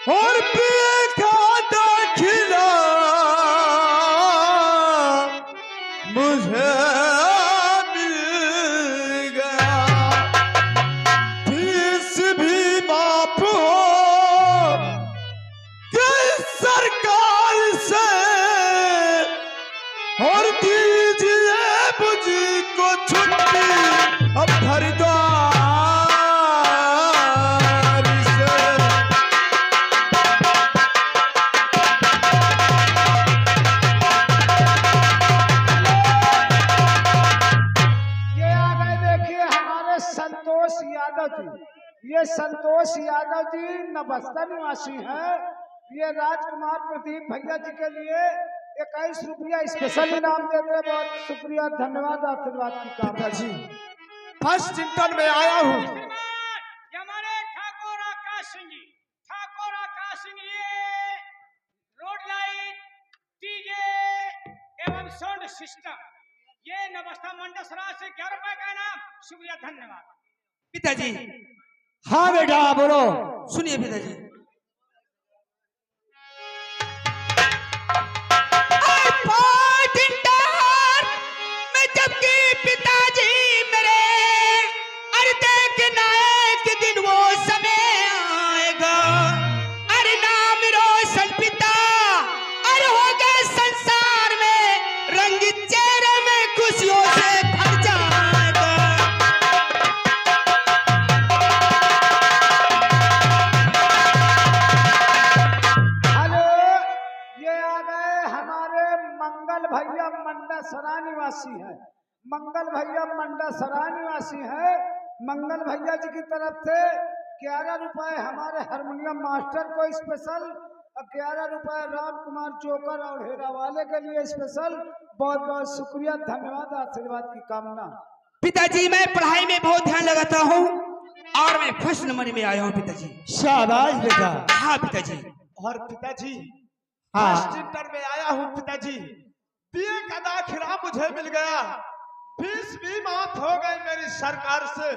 और पिए का दाखिला मुझे मिल गया। फीस भी माफ हो गई सरकार से और दीजिए मुझी को छुट्टी अब खरीदार से। ये आ गए, देखिए हमारे संतोष यादव जी। ये संतोष यादव जी नबस्ता निवासी हैं। ये राजकुमार प्रदीप भैया जी के लिए 21 रुपया स्पेशल इनाम देते हैं। बहुत शुक्रिया, धन्यवाद, आशीर्वाद की कामना जी। फर्स्ट इंटर में आया हूँ। ये हमारे ठाकुर आकाश सिंह जी, ठाकुर आकाश सिंह ये रोड लाइट, डीजे एवं साउंड सिस्टम, ये नवस्था मंडल सराज से 11 रुपए का इनाम। शुक्रिया, धन्यवाद। पिताजी। हाँ बेटा बोलो। सुनिए पिताजी। मैं जबकि पिताजी मेरे अरे देखना है कि दिन वो समय आएगा। अरे नाम रोशन पिता अरे हो गए संसार में रंगीन चेहरे में खुशियों से भर जाएगा। हेलो, ये आ गए हमारे मंगल भैया मंडा सरा निवासी है। मंगल भैया मंडा सरा निवासी है। मंगल भैया जी की तरफ से 11 रुपए हमारे हारमोनियम मास्टर को स्पेशल और 11 रुपए राम कुमार जोकर और हेरा वाले के लिए स्पेशल। बहुत बहुत शुक्रिया, धन्यवाद, आशीर्वाद की कामना। पिताजी मैं पढ़ाई में बहुत ध्यान लगाता हूँ और मैं फर्स्ट नंबर में आया हूँ पिताजी। शाबाश बेटा। हाँ पिताजी। और पिताजी हाँ। फर्स्ट इंटर में आया हूँ पिताजी। बीए का दाखिला मुझे मिल गया। फीस भी माफ हो गई मेरी सरकार से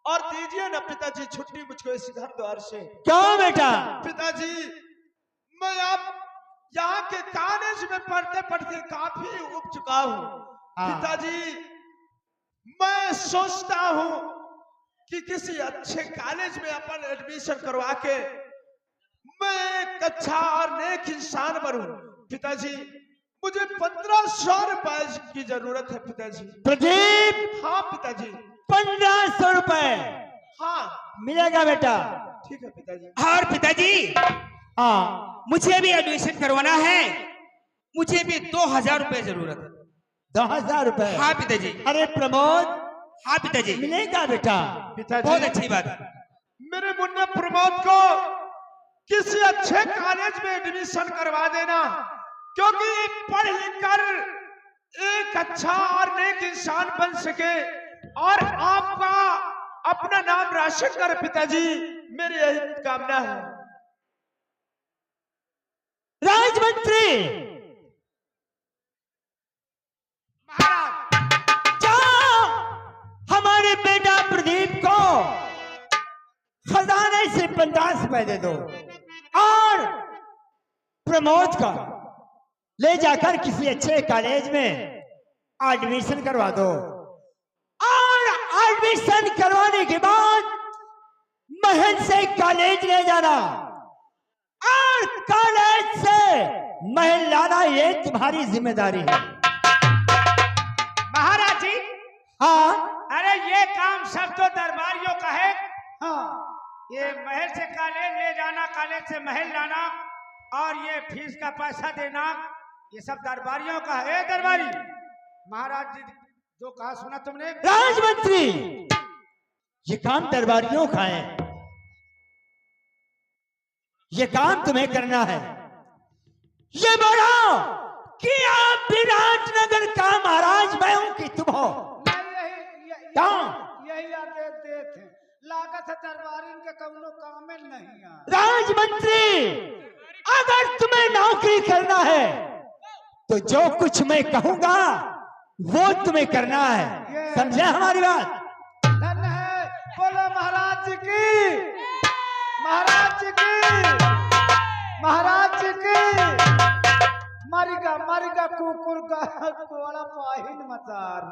और दीजिए ना पिताजी छुट्टी मुझको इस घर द्वार से। क्यों बेटा? पिताजी मैं अब यहाँ के कॉलेज में पढ़ते पढ़ते काफी उब चुका हूँ। पिताजी मैं सोचता हूँ कि किसी अच्छे कॉलेज में अपन एडमिशन करवा के मैं एक अच्छा और नेक इंसान बनूं। पिताजी मुझे 1500 रुपए की जरूरत है पिताजी। प्रदीप। हाँ पिताजी। 1500 रुपए। हाँ मिलेगा बेटा। ठीक है पिताजी। और पिताजी हाँ मुझे भी एडमिशन करवाना है। मुझे भी 2000 रुपए जरूरत है। 2000 रुपए? हाँ पिताजी। अरे प्रमोद। हाँ पिताजी। मिलेगा बेटा। पिताजी बहुत अच्छी बात है। मेरे मुन्ना प्रमोद को किसी अच्छे कॉलेज में एडमिशन करवा देना, क्योंकि पढ़ लिख कर एक अच्छा और नेक इंसान बन सके और आपका अपना नाम रोशन करे। पिताजी मेरी यही कामना है। राजमंत्री जाओ हमारे बेटा प्रदीप को खजाने से 50 रुपए दे दो और प्रमोद का ले जाकर किसी अच्छे कॉलेज में एडमिशन करवा दो और एडमिशन करवाने के बाद महल से कॉलेज ले जाना और कॉलेज से महल लाना, ये तुम्हारी जिम्मेदारी है। महाराज जी। हाँ। अरे ये काम सब तो दरबारियों का है। हाँ, ये महल से कॉलेज ले जाना, कॉलेज से महल लाना और ये फीस का पैसा देना, ये सब दरबारियों का है। दरबारी महाराज जी जो कहा सुना तुमने? राजमंत्री ये काम दरबारियों का है, ये काम तुम्हें करना है। ये बोलो कि आप विराटनगर का महाराज मैं हूं कि तुम हो? यही आदेश दे थे। लागत है दरबारी के कौनो काम में नहीं आ। राजमंत्री अगर तुम्हें नौकरी करना है तो जो कुछ मैं कहूंगा वो तुम्हें करना है, समझे हमारी बात? धन्य है, बोलो महाराज जी की। महाराज जी की, महाराज जी की। मरिगा कुकुर का कोड़ा पाहिन मतार।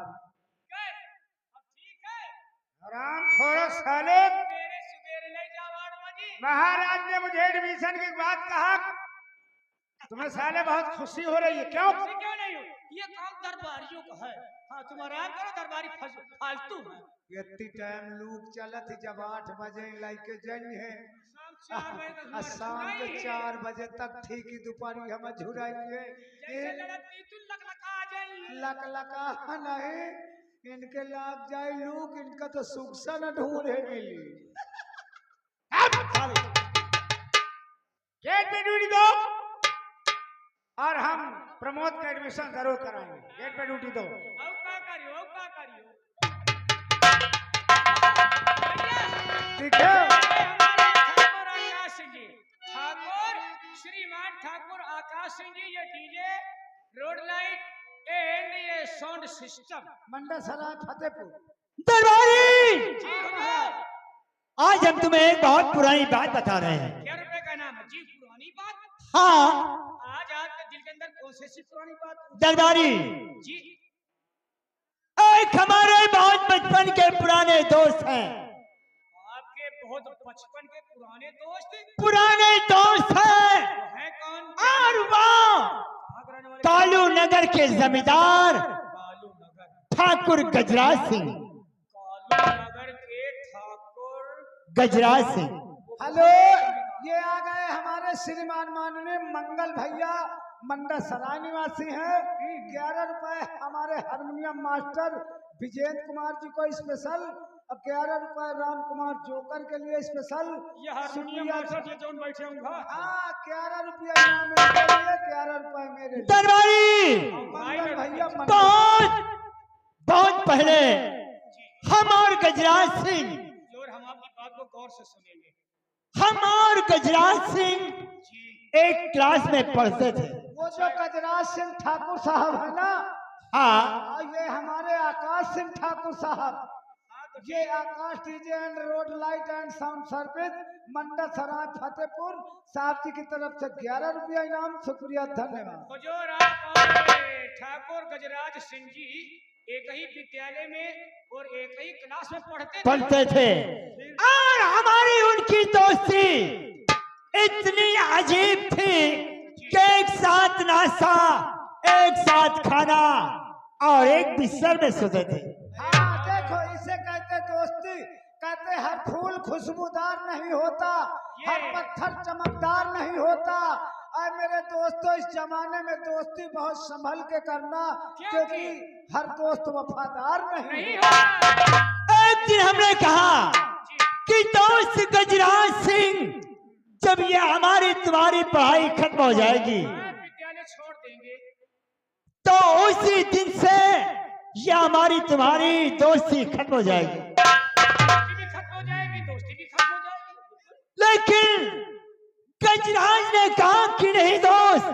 हराम थोड़ा साले, महाराज ने मुझे एडमिशन की बात कहा, तुम्हें साले बहुत खुशी हो रही है, क्यों? क्यों नहीं हो? ये काम दरबारियों का है। हाँ, तुम आराम करो, दरबारी फालतू है। इतनी टाइम लूक चलत ही, जब 8 बजे लाइके जई है, शाम 4 बजे तक हमारा शाम के छुड़ाई है। 4 बजे तक ठीक ही दोपहरी हम झुराइए। जैसे लड़ती तू लकलका आ जाइए। लक लका नहीं, इनके लाग जाए लूक, इनका तो सुखसा न ढूंढे मिली। गेट पे ड्यूटी दो और हम प्रमोद का एडमिशन जरूर कराएंगे। गेट पे ड्यूटी दो। औ का करियो। ठीक है। ठाकुर आकाश सिंह जी, श्रीमान ठाकुर आकाश सिंह जी, ये डीजे, रोड लाइट एंड ये साउंड सिस्टम। मंडा सराय फतेहपुर। दरबारी, जी हुजूर। आज हम तुम्हें एक बहुत पुरानी बात बता रहे हैं। क्या रुपए का नाम है जी? पुरानी बात। हाँ आज आपके दिल के अंदर कौन सी पुरानी बात? दरबारी, जी। एक हमारे बहुत बचपन के पुराने दोस्त हैं। आपके बहुत बचपन के पुराने दोस्त हैं हैं कौन? और वो कालू नगर के जमींदार कालू नगर। ठाकुर गजराज सिंह। कालू नगर के ठाकुर गजराज सिंह। हेलो, ये आ गए हमारे श्रीमान माननीय मंगल भैया, मंडा सराय निवासी हैं। 11 रुपए हमारे हारमोनियम मास्टर विजेंद्र कुमार जी को स्पेशल, और 11 रुपए राम कुमार जोकर के लिए स्पेशल। ये हारमोनियम मास्टर जी जोन बैठे होंगे। हाँ, 11 रुपया इनाम इनके लिए, 11 रुपए मेरे लिए। दरबारी, मंगल भैया बहुत पहले हम और गजराज सिंह, जोर हम आपकी बात को गौर से सुनेंगे। हम और गजराज सिंह एक क्लास में पढ़ते थे। वो जो गजराज सिंह ठाकुर साहब है ना, हाँ, और ये हमारे आकाश सिंह ठाकुर साहब, ये Akash DJ and road light and sound service, Manda Sarai Fatehpur साहब जी की तरफ से 11 रुपया इनाम। शुक्रिया, धन्यवाद। हुजूर, आप और ठाकुर गजराज सिंह जी एक ही विद्यालय में और एक ही क्लास में पढ़ते थे और हमारी उनकी दोस्ती इतनी अजीब थी कि एक साथ नाश्ता, एक साथ खाना और एक बिस्तर में सोते थे। हाँ, देखो, इसे कहते दोस्ती। कहते हर फूल खुशबूदार नहीं होता, हर पत्थर चमकदार नहीं होता। अरे मेरे दोस्तों, इस जमाने में दोस्ती बहुत संभल के करना, क्योंकि हर दोस्त वफादार नहीं होता। एक दिन हमने कहा कि दोस्त गजराज सिंह, जब ये हमारी तुम्हारी पढ़ाई खत्म हो जाएगी विद्यालय छोड़ देंगे, तो उसी दिन से ये हमारी तुम्हारी दोस्ती खत्म हो जाएगी। दोस्ती भी खत्म हो जाएगी, दोस्ती भी खत्म हो जाएगी। लेकिन गजराज ने कहा कि नहीं दोस्त,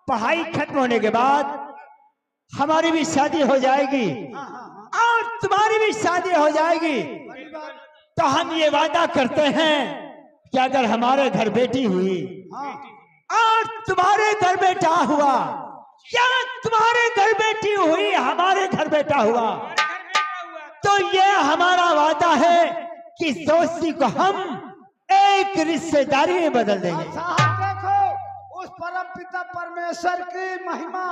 पढ़ाई खत्म होने के बाद हमारी भी शादी हो जाएगी और तुम्हारी भी शादी हो जाएगी, तो हम ये वादा करते हैं कि अगर हमारे घर बेटी हुई और तुम्हारे घर बेटा हुआ, या तुम्हारे घर बेटी हुई हमारे घर बेटा हुआ, तो ये हमारा वादा है कि इस दोस्ती को हम एक रिश्तेदारी में बदल देंगे। साहब देखो, उस परम पिता परमेश्वर की महिमा।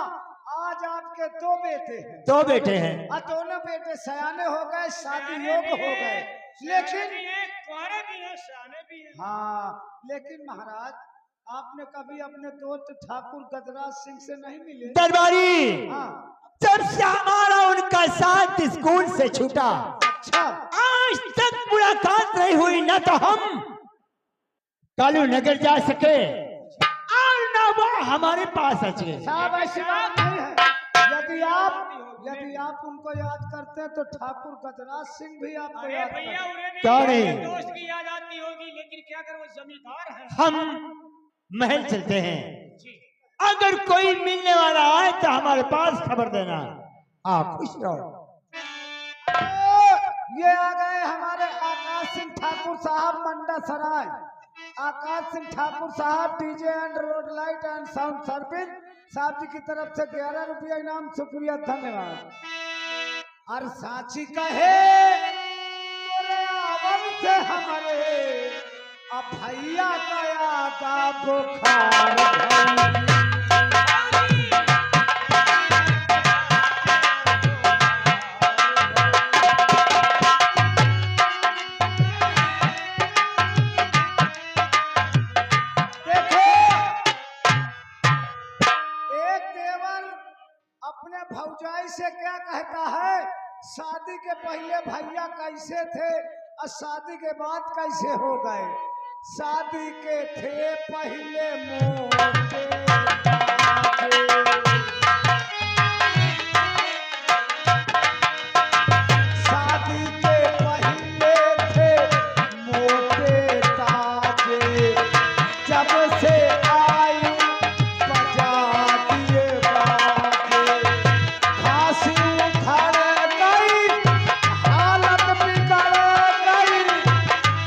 आज आपके 2 बेटे हैं। 2 बेटे हैं और दोनों बेटे सयाने हो गए, शादी योग्य हो गए। लेकिन कुंवारे भी हैं, सयाने भी हैं। हाँ, लेकिन महाराज, आपने कभी अपने दोस्त ठाकुर गजराज सिंह से नहीं मिले? दरबारी, हाँ, जब से हमारा उनका साथ स्कूल से छूटा, अच्छा, आज तक मुलाकात नहीं हुई। न तो हम कालू नगर जा सके और न वो हमारे पास आ सके। साहब ऐसी बात नहीं है। यदि आप उनको याद करते हैं तो ठाकुर गजराज सिंह भी आपको अरे याद भैया, करते हैं। उन्हें भी क्या नहीं? अपने दोस्त की याद आती होगी, लेकिन क्या कर, वो जमींदार है। हम महल चलते हैं, जी। अगर कोई मिलने वाला आए तो हमारे पास खबर देना। आप खुश रहो। ये आ गए हमारे आकाश सिंह ठाकुर साहब, मंडा सराय। आकाश सिंह ठाकुर साहब DJ and road light and sound service साहब जी की तरफ से 11 रुपया इनाम, शुक्रिया धन्यवाद। और साची कहे तोरे आवन से हमारे अब भैया गया का बुखार भई। अपने भौजाई से क्या कहता है, शादी के पहले भैया कैसे थे और शादी के बाद कैसे हो गए। शादी के थे पहले मोटे शादी के पहले थे मोटे ताजे, जब से आई बजा दिए बाजे, खांसी उखड़ गई हालत बिगड़ गई,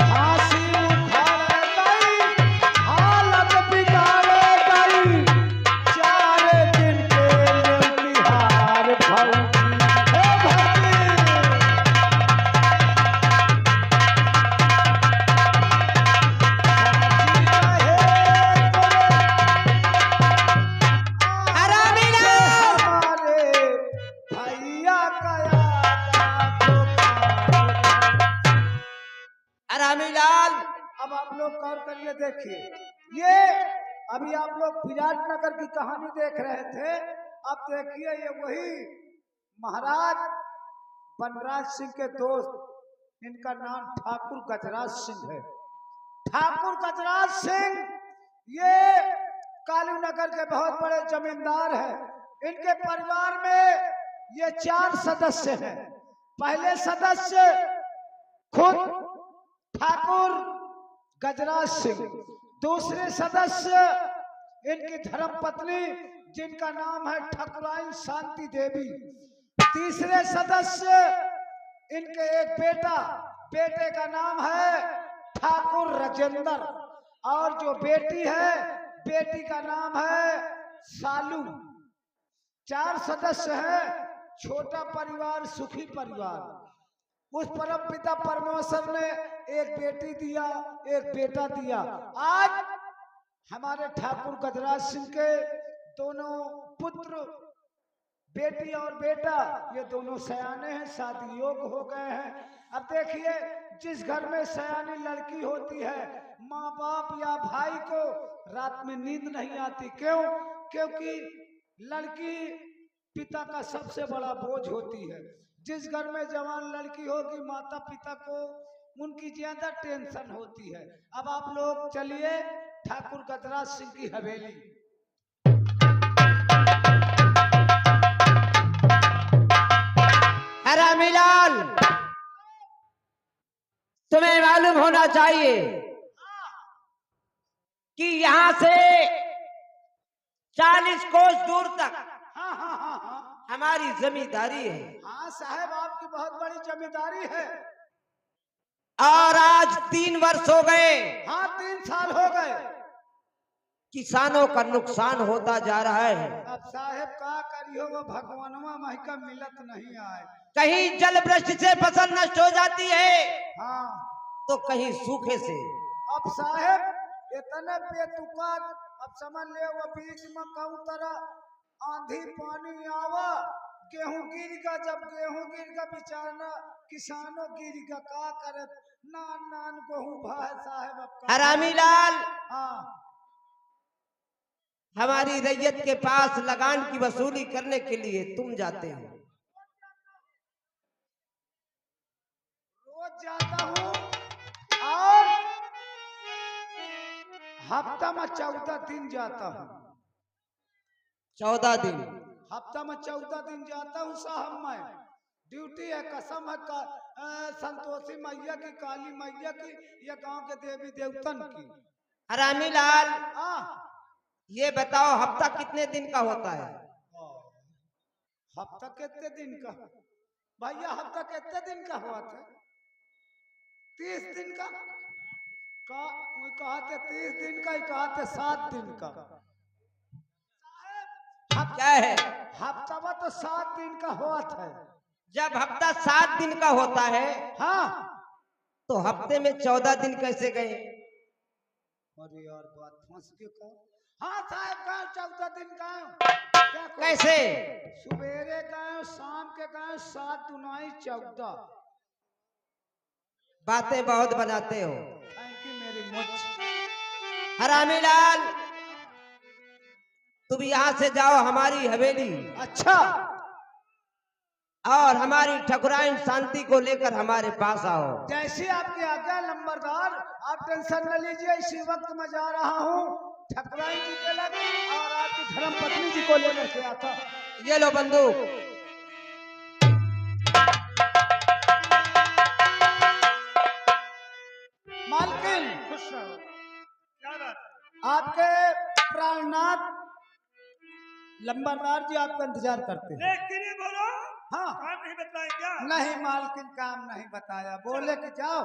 खांसी उखड़ गई हालत बिगड़ गई, 4 दिन के लिए तिहार भौजी हे भौजी। हरामीलाल अब आप लोग गौर करिए, देखिए ये अभी आप लोग विराटनगर की कहानी देख रहे थे। अब देखिए ये वही महाराज बनराज सिंह के दोस्त, इनका नाम ठाकुर गजराज सिंह है। ठाकुर गजराज सिंह ये कालीनगर के बहुत बड़े जमींदार हैं। इनके परिवार में ये 4 सदस्य हैं। पहले सदस्य खुद ठाकुर गजराज सिंह, दूसरे सदस्य इनकी धर्मपत्नी जिनका नाम है ठाकुराइन शांति देवी, तीसरे सदस्य इनके एक बेटा, बेटे का नाम है ठाकुर राजेंद्र, और जो बेटी है बेटी का नाम है सालू। 4 सदस्य हैं। छोटा परिवार, सुखी परिवार। उस परम पिता परमेश्वर ने एक बेटी दिया, एक बेटा दिया। आज हमारे ठाकुर गजराज सिंह के दोनों पुत्र, बेटी और बेटा, ये दोनों सयाने हैं, शादी योग्य हो गए हैं। अब देखिए, जिस घर में सयानी लड़की होती है, माँ बाप या भाई को रात में नींद नहीं आती। क्यों? क्योंकि लड़की पिता का सबसे बड़ा बोझ होती है। जिस घर में जवान लड़की होगी, माता पिता को उनकी ज्यादा टेंशन होती है। अब आप लोग चलिए ठाकुर गजराज सिंह की हवेली। हरामीलाल, तुम्हें मालूम होना चाहिए कि यहाँ से 40 कोस दूर तक हाँ हाँ हाँ हाँ हमारी जमींदारी है। हाँ साहब, आपकी बहुत बड़ी जमींदारी है। और आज 3 वर्ष हो गए, हाँ 3 साल हो गए। किसानों का नुकसान होता जा रहा है। अब साहब का करियो, वो भगवानवा महका मिलत नहीं आए। कहीं जल वृष्टि से फसल नष्ट हो जाती है, हाँ तो कहीं सूखे से। अब साहब इतने बेतुका, अब समझ ले वो बीच में कहूँ तरह आंधी पानी आवा, गेहूं गिर गा, जब गेहूं गिर गा बेचारा किसानों गिर गा, का करे, नान नान गेहूं भाई साहब। अब हरामीलाल, हाँ हमारी रैयत के पास लगान की वसूली करने के लिए तुम जाते हो। रोज जाता हूँ और हफ्ता में 14 दिन जाता हूँ। 14 दिन? हफ्ता में 14 दिन जाता हूँ साहब। मैं ड्यूटी है, कसम है संतोषी मैया की, काली मैया की, या गांव के देवी देवतन की। हरामीलाल, हाँ ये बताओ हफ्ता कितने दिन का होता है? हफ्ता कितने दिन का भैया? हफ्ता कितने दिन का हुआ था? 30 दिन का। कहा थे 30 दिन का ही कहा थे 7 दिन का। क्या है? हफ्ता तो 7 दिन का हुआ था। जब हफ्ता 7 दिन का होता है हाँ तो हफ्ते में 14 दिन कैसे गए? अरे यार बात फंस गई का। हाँ साहब गए 14 दिन गए। कैसे? सवेरे गए शाम के गए 7 दुनाई 14। बातें बहुत बनाते हो। थैंक यू मेरी मुझ। हरामी लाल, तुम यहाँ से जाओ हमारी हवेली अच्छा और हमारी ठकुराइन शांति को लेकर हमारे पास आओ। जैसी आपकी आज्ञा नंबरदार, आप टेंशन न लीजिए। इसी वक्त मैं जा रहा हूँ ठकुराइन जी के लग और आपकी धर्म पत्नी जी को लेकर के आता। ये लो बंदूक। मालकिन खुश रहो। क्या बात है? आपके प्राणनाथ लंबरदार जी आपका इंतजार करते हैं। लेकिन ये बोलो, हाँ काम नहीं बताए क्या? नहीं मालकिन काम नहीं बताया, बोले कि जाओ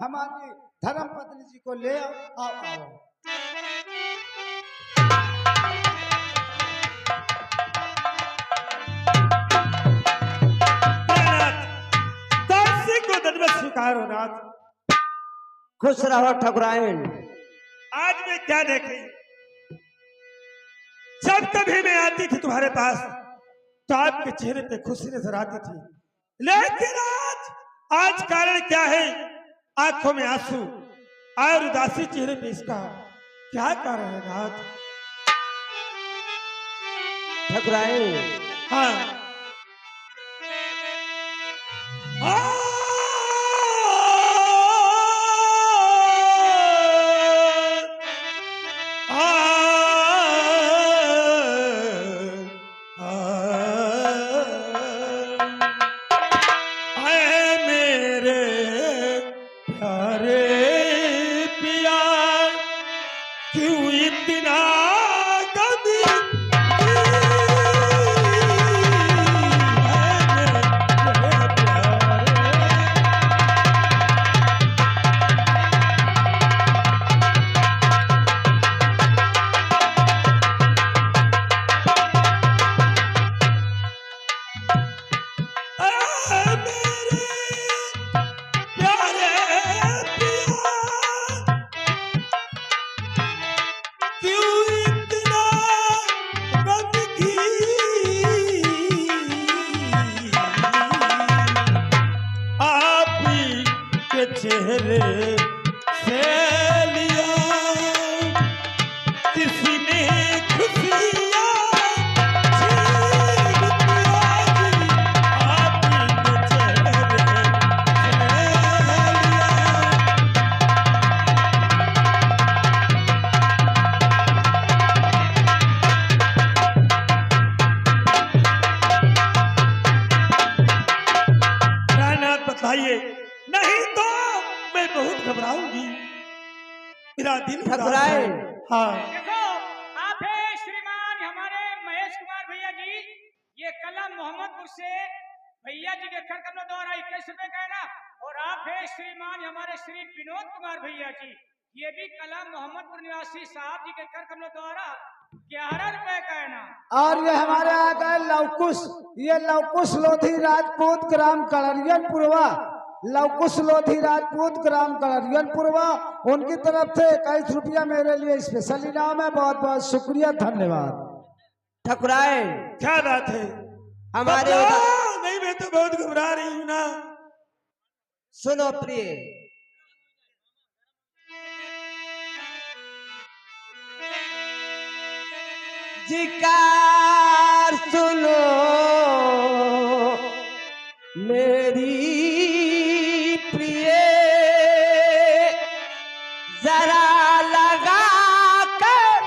हमारी धर्म पत्नी जी को ले आओ। आओ दासी को दंडवत स्वीकार हो नाथ। खुश रहो ठकुराइन। आज मैं क्या देख रही, जब कभी मैं आती थी तुम्हारे पास तो आपके चेहरे पे खुशी नजर आती थी, लेकिन आज कारण क्या है? आंखों में आंसू और उदासी चेहरे पे, इसका क्या कारण है नाथ? ठकुराइन, हाँ चेहरे से लिया किसी ने खुशियाँ छीन लिया, आपके चेहरे से लिया। नाथ बताइए, नहीं तो मैं बहुत घबराऊंगी, मेरा दिल ठकुराइन। हाँ देखो, आप है श्रीमान हमारे महेश कुमार भैया जी। ये कलम मोहम्मदपुर से भैया जी के घर कमलों द्वारा 21 रुपए का है ना। और आप है श्रीमान हमारे श्री विनोद कुमार भैया जी, ये भी कलम मोहम्मदपुर निवासी साहब जी के घर कमलों द्वारा 11 रुपए का है ना। और ये हमारे आ गए लवकुश, ये लवकुश लोधी राजपूत ग्राम कड़रियनपुरवा, लवकुश लोधी राजपूत ग्राम कड़रियनपुरवा, उनकी तरफ से 21 रुपया मेरे लिए स्पेशल इनाम है। बहुत बहुत शुक्रिया, धन्यवाद। ठकुराइन, क्या बात है? हमारे नहीं, मैं तो बहुत घबरा रही हूँ ना। सुनो प्रिय, जिकार सुनो मेरी प्रिय, जरा लगा कर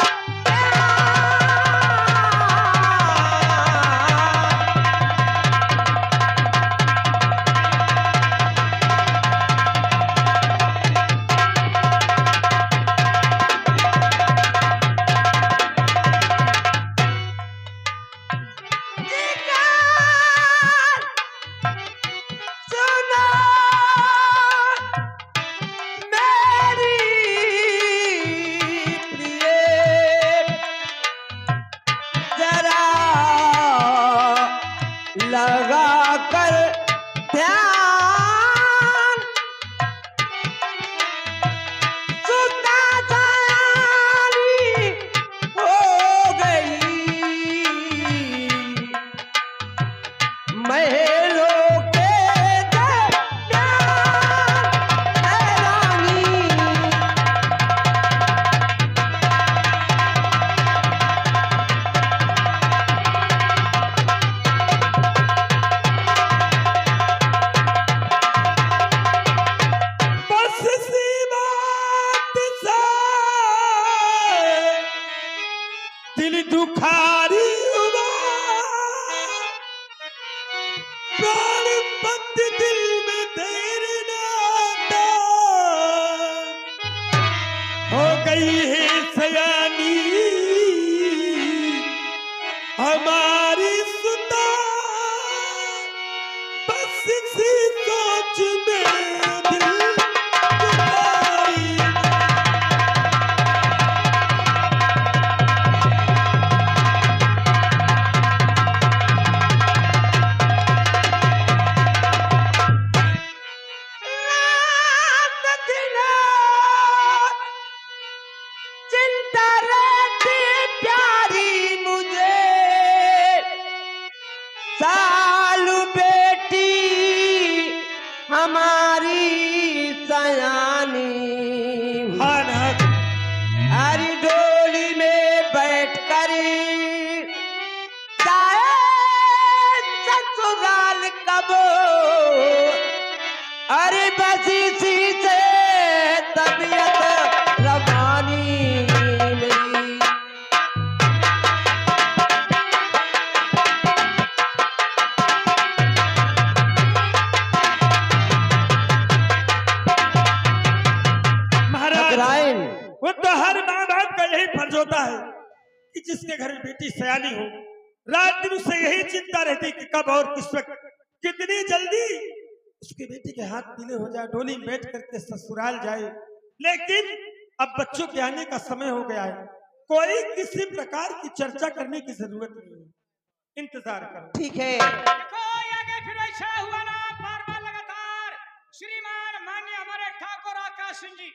जिकार लगा कर ध्यान सुता जानी हो गई महलों के दरमियान हैरानी बस सी बात से दिल दुखारी हुआ प्राण पत दिल में देर नाता हो गई है सयानी हमारी सुता बस इसी सोच में दिल दुखारी रात दिन चिंता रहती प्यारी मुझे सालू बेटी हमारी सयानी हरी डोली में बैठ कर जाए ससुराल कब अरे बस इसी से तबीयत रवानी मेरी महाराज टकराएं वो तो हर माँ बाप का यही फर्ज होता है कि जिसके घर बेटी सयानी हो रात दिन उसे यही चिंता रहती कि कब और किस वक्त कितनी जल्दी उसके बेटी के हाथ पीले हो जाए डोली में बैठ करके ससुराल जाए। लेकिन अब बच्चों के आने का समय हो गया है, कोई किसी प्रकार की चर्चा करने की जरूरत नहीं है, इंतजार करो। ठीक है देखो आगे फिर ऐसा हुआ ना बार बार लगातार श्रीमान मान्य हमारे ठाकुर आकाश सिंह जी